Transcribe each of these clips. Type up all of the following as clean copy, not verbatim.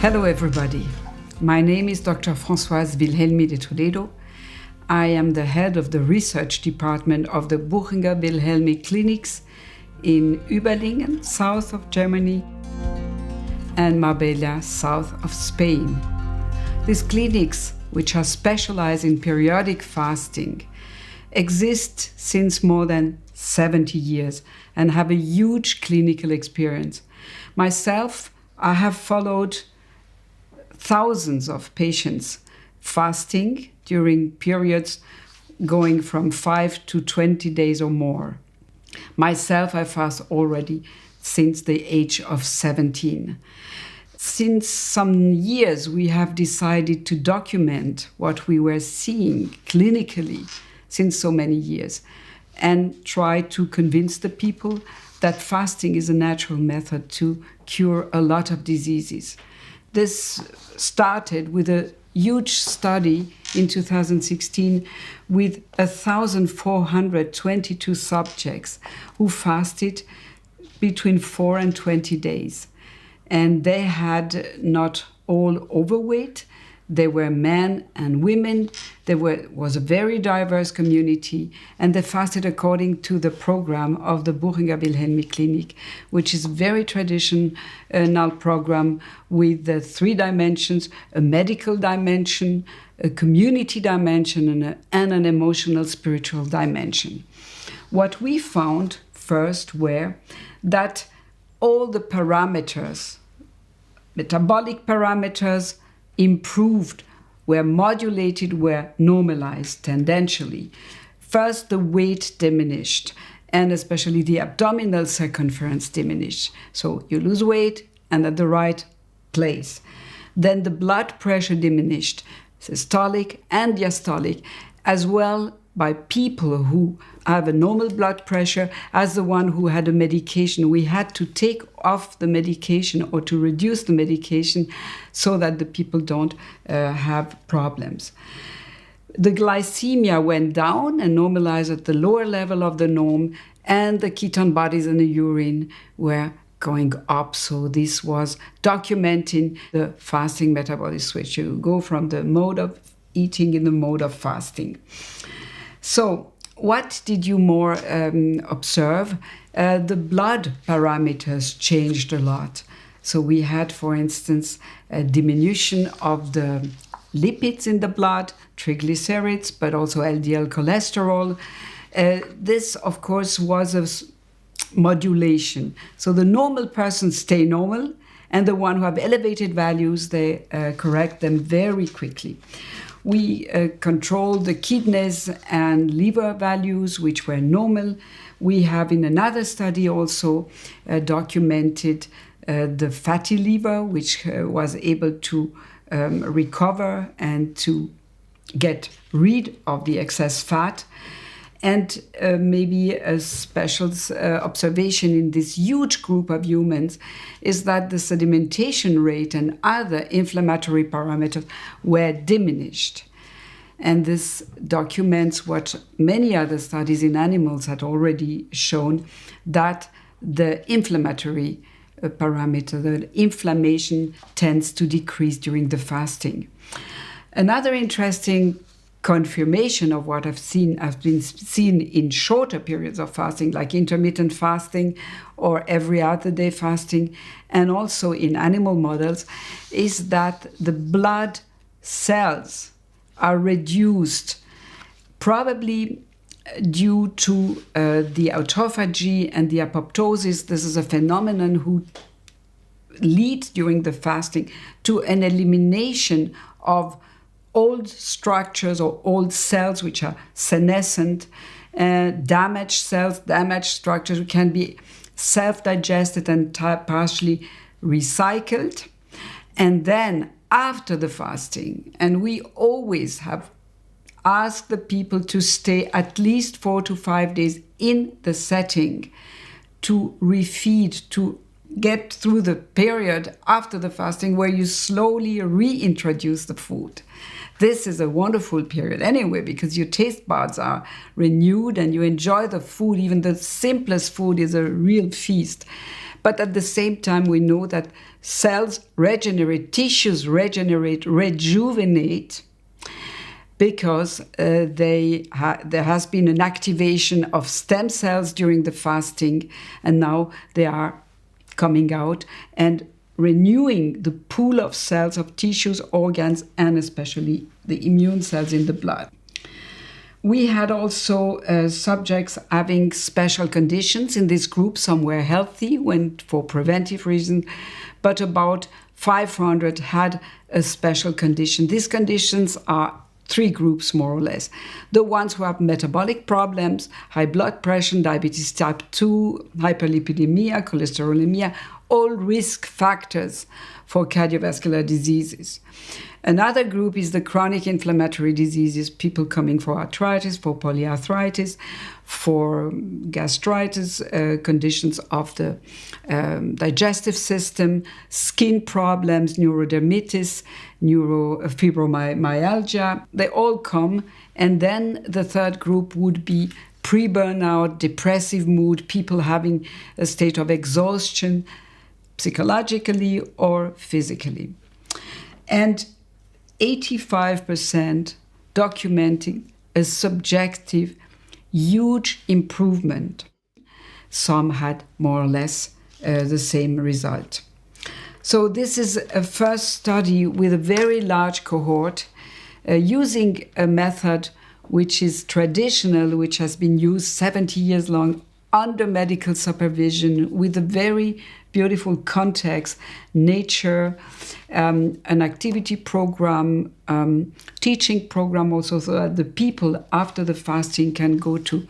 Hello everybody, my name is Dr. Françoise Wilhelmi de Toledo. I am the head of the research department of the Buchinger Wilhelmi clinics in Überlingen, south of Germany, and Marbella, south of Spain. These clinics, which are specialized in periodic fasting, exist since more than 70 years and have a huge clinical experience. Myself, I have followed thousands of patients fasting during periods going from 5 to 20 days or more. Myself, I fast already since the age of 17. Since some years, we have decided to document what we were seeing clinically since so many years and try to convince the people that fasting is a natural method to cure a lot of diseases. This started with a huge study in 2016 with 1,422 subjects who fasted between 4 and 20 days. And they had not all overweight. They were men and women. There was a very diverse community, and they fasted according to the program of the Buchinger Wilhelmi Clinic, which is a very traditional program with the 3 dimensions: a medical dimension, a community dimension, and an emotional spiritual dimension. What we found first were that all the parameters, metabolic parameters, improved, were modulated, were normalized tendentially. First, the weight diminished, and especially the abdominal circumference diminished. So you lose weight and at the right place. Then the blood pressure diminished, systolic and diastolic, as well by people who have a normal blood pressure as the one who had a medication. We had to take off the medication or to reduce the medication so that the people don't have problems. The glycemia went down and normalized at the lower level of the norm, and the ketone bodies in the urine were going up. So this was documenting the fasting metabolic switch. You go from the mode of eating in the mode of fasting. So what did you more observe? The blood parameters changed a lot. So we had, for instance, a diminution of the lipids in the blood, triglycerides, but also LDL cholesterol. This, of course, was a modulation. So the normal person stay normal, and the one who have elevated values, they correct them very quickly. We controlled the kidneys and liver values, which were normal. We have in another study also documented the fatty liver, which was able to recover and to get rid of the excess fat. And maybe a special observation in this huge group of humans is that the sedimentation rate and other inflammatory parameters were diminished. And this documents what many other studies in animals had already shown, that the inflammatory parameter, the inflammation tends to decrease during the fasting. Another interesting confirmation of what has been seen in shorter periods of fasting, like intermittent fasting or every other day fasting, and also in animal models, is that the blood cells are reduced, probably due to the autophagy and the apoptosis. This is a phenomenon who leads during the fasting to an elimination of old structures or old cells which are senescent, damaged cells, damaged structures can be self-digested and partially recycled. And then after the fasting, and we always have asked the people to stay at least 4 to 5 days in the setting to refeed, to get through the period after the fasting where you slowly reintroduce the food. This is a wonderful period anyway, because your taste buds are renewed and you enjoy the food. Even the simplest food is a real feast. But at the same time, we know that cells regenerate, tissues regenerate, rejuvenate, because there has been an activation of stem cells during the fasting, and now they are coming out and renewing the pool of cells of tissues, organs, and especially the immune cells in the blood. We had also subjects having special conditions in this group. Some were healthy, went for preventive reasons, but about 500 had a special condition. These conditions are 3 groups, more or less. The ones who have metabolic problems, high blood pressure, diabetes type 2, hyperlipidemia, cholesterolemia, all risk factors for cardiovascular diseases. Another group is the chronic inflammatory diseases, people coming for arthritis, for polyarthritis, for gastritis, conditions of the digestive system, skin problems, neurodermitis, fibromyalgia. They all come. And then the third group would be pre-burnout, depressive mood, people having a state of exhaustion, psychologically or physically. And 85% documenting a subjective huge improvement. Some had more or less the same result. So this is a first study with a very large cohort using a method which is traditional, which has been used 70 years long under medical supervision with a very beautiful context, nature, an activity program, teaching program also, so that the people after the fasting can go to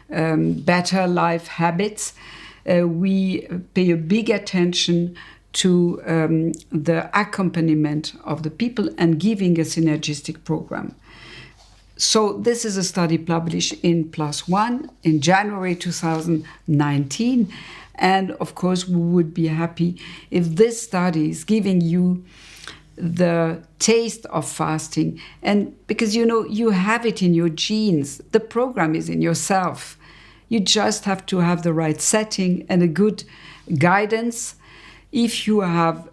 better life habits. We pay a big attention to the accompaniment of the people and giving a synergistic program. So this is a study published in PLOS ONE in January 2019. And of course, we would be happy if this study is giving you the taste of fasting. And because, you have it in your genes, the program is in yourself. You just have to have the right setting and a good guidance. If you have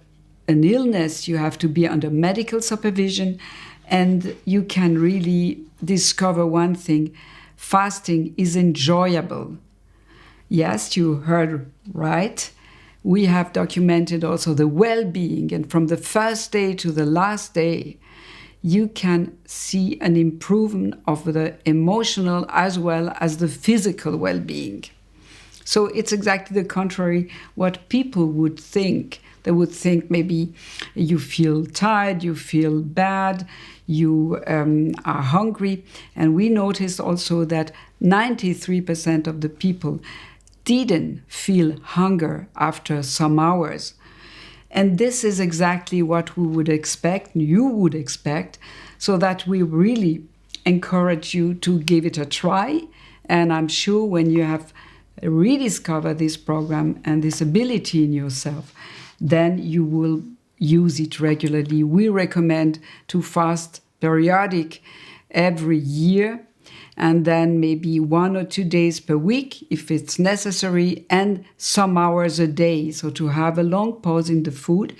an illness, you have to be under medical supervision, and you can really discover one thing: fasting is enjoyable. Yes, you heard right. We have documented also the well-being, and from the first day to the last day, you can see an improvement of the emotional as well as the physical well-being. So it's exactly the contrary what people would think. They would think maybe you feel tired, you feel bad, you are hungry. And we noticed also that 93% of the people didn't feel hunger after some hours. And this is exactly what we would expect, you would expect, so that we really encourage you to give it a try. And I'm sure when you have rediscovered this program and this ability in yourself, then you will use it regularly. We recommend to fast periodic every year, and then maybe 1 or 2 days per week if it's necessary, and some hours a day. So to have a long pause in the food.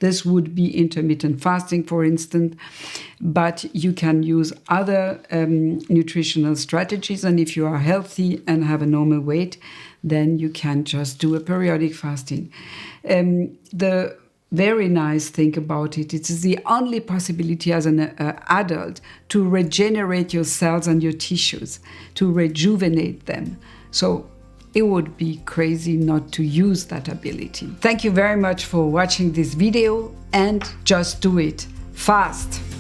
This would be intermittent fasting, for instance, but you can use other nutritional strategies. And if you are healthy and have a normal weight, then you can just do a periodic fasting. The very nice thing about it is the only possibility as an adult to regenerate your cells and your tissues, to rejuvenate them. So it would be crazy not to use that ability. Thank you very much for watching this video, and just do it fast.